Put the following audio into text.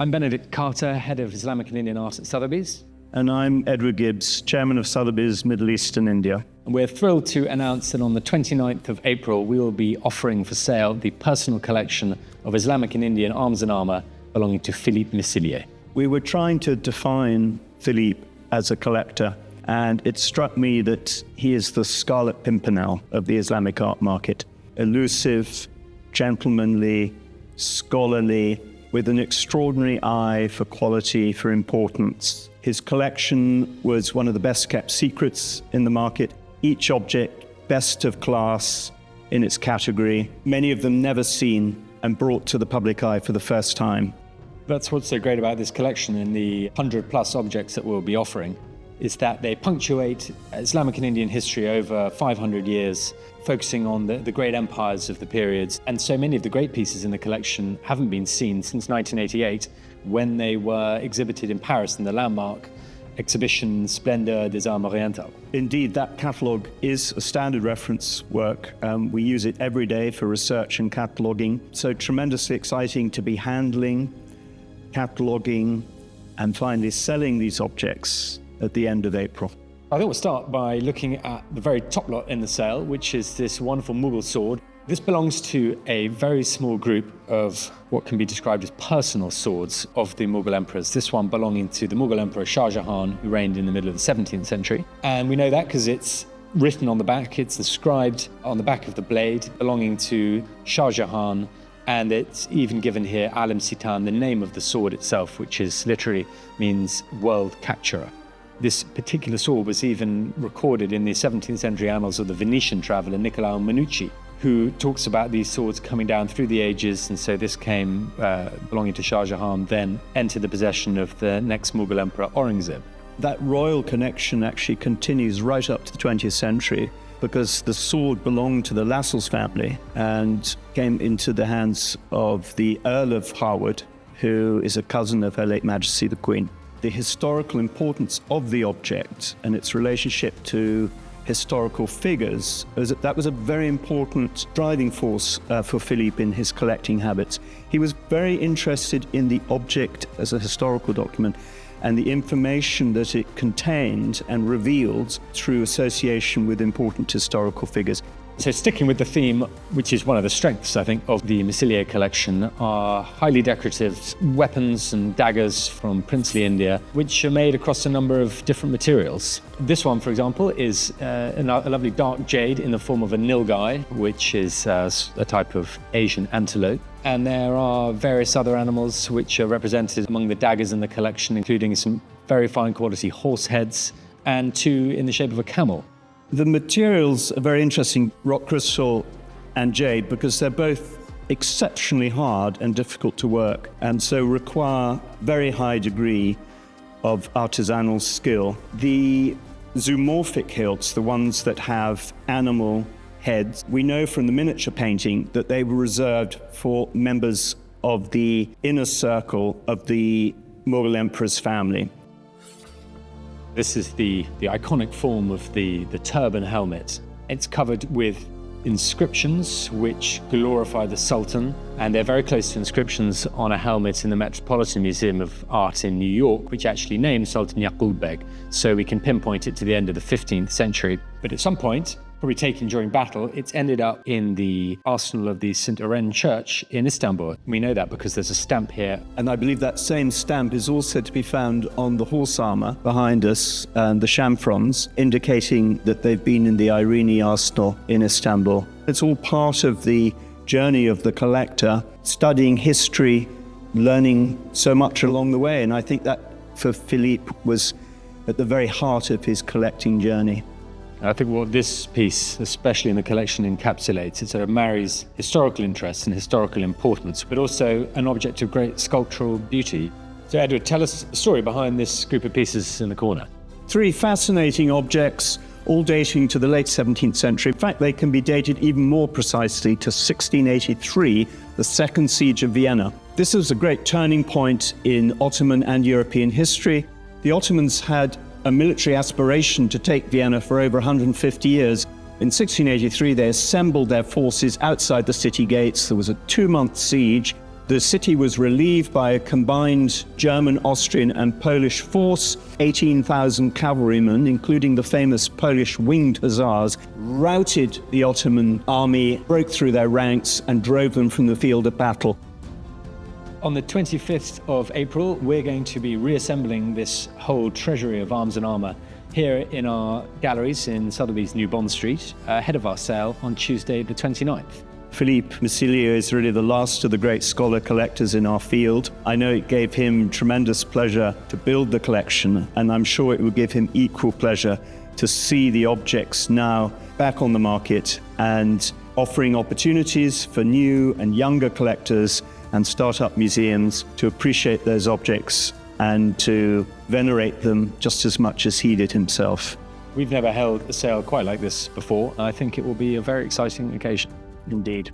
I'm Benedict Carter, Head of Islamic and Indian Art at Sotheby's. And I'm Edward Gibbs, Chairman of Sotheby's Middle East and India. And we're thrilled to announce that on the 29th of April, we will be offering for sale the personal collection of Islamic and Indian arms and armour belonging to Philippe Missillier. We were trying to define Philippe as a collector, and it struck me that he is the Scarlet Pimpernel of the Islamic art market. Elusive, gentlemanly, scholarly, with an extraordinary eye for quality, for importance. His collection was one of the best kept secrets in the market. Each object best of class in its category, many of them never seen and brought to the public eye for the first time. That's what's so great about this collection and the 100+ objects that we'll be offering, is that they punctuate Islamic and Indian history over 500 years, focusing on the great empires of the periods. And so many of the great pieces in the collection haven't been seen since 1988, when they were exhibited in Paris in the landmark exhibition Splendeur des Armes Orientales. Indeed, that catalogue is a standard reference work. We use it every day for research and cataloguing. So tremendously exciting to be handling, cataloguing, and finally selling these objects at the end of April. I think we'll start by looking at the very top lot in the sale, which is this wonderful Mughal sword. This belongs to a very small group of what can be described as personal swords of the Mughal emperors. This one belonging to the Mughal emperor Shah Jahan, who reigned in the middle of the 17th century. And we know that because it's written on the back, it's inscribed on the back of the blade, belonging to Shah Jahan. And it's even given here Alam Sitan, the name of the sword itself, which is literally means world capturer. This particular sword was even recorded in the 17th century annals of the Venetian traveller Niccolò Manucci, who talks about these swords coming down through the ages. And so this came, belonging to Shah Jahan, then entered the possession of the next Mughal emperor Aurangzeb. That royal connection actually continues right up to the 20th century, because the sword belonged to the Lascelles family and came into the hands of the Earl of Harwood, who is a cousin of Her late Majesty the Queen. The historical importance of the object and its relationship to historical figures, that was a very important driving force for Philippe in his collecting habits. He was very interested in the object as a historical document and the information that it contained and revealed through association with important historical figures. So sticking with the theme, which is one of the strengths, I think, of the Missillier collection, are highly decorative weapons and daggers from princely India, which are made across a number of different materials. This one, for example, is a lovely dark jade in the form of a nilgai, which is a type of Asian antelope. And there are various other animals which are represented among the daggers in the collection, including some very fine quality horse heads and two in the shape of a camel. The materials are very interesting, rock crystal and jade, because they're both exceptionally hard and difficult to work, and so require very high degree of artisanal skill. The zoomorphic hilts, the ones that have animal heads, we know from the miniature painting that they were reserved for members of the inner circle of the Mughal emperor's family. This is the iconic form of the turban helmet. It's covered with inscriptions which glorify the Sultan, and they're very close to inscriptions on a helmet in the Metropolitan Museum of Art in New York, which actually named Sultan Yaqub Beg, so we can pinpoint it to the end of the 15th century. But at some point, probably taken during battle, it's ended up in the arsenal of the St. Oren Church in Istanbul. We know that because there's a stamp here. And I believe that same stamp is also to be found on the horse armour behind us and the chamfrons, indicating that they've been in the Irini arsenal in Istanbul. It's all part of the journey of the collector, studying history, learning so much along the way. And I think that for Philippe was at the very heart of his collecting journey. I think what this piece, especially in the collection, encapsulates, it sort of marries historical interest and historical importance, but also an object of great sculptural beauty. So Edward, tell us the story behind this group of pieces in the corner. Three fascinating objects, all dating to the late 17th century. In fact, they can be dated even more precisely to 1683, the Second Siege of Vienna. This was a great turning point in Ottoman and European history. The Ottomans had a military aspiration to take Vienna for over 150 years. In 1683, they assembled their forces outside the city gates. There was a 2-month siege. The city was relieved by a combined German, Austrian and Polish force. 18,000 cavalrymen, including the famous Polish winged hussars, routed the Ottoman army, broke through their ranks and drove them from the field of battle. On the 25th of April, we're going to be reassembling this whole treasury of arms and armour here in our galleries in Sotheby's New Bond Street, ahead of our sale on Tuesday the 29th. Philippe Missillier is really the last of the great scholar collectors in our field. I know it gave him tremendous pleasure to build the collection, and I'm sure it will give him equal pleasure to see the objects now back on the market and offering opportunities for new and younger collectors and start-up museums to appreciate those objects and to venerate them just as much as he did himself. We've never held a sale quite like this before. I think it will be a very exciting occasion. Indeed.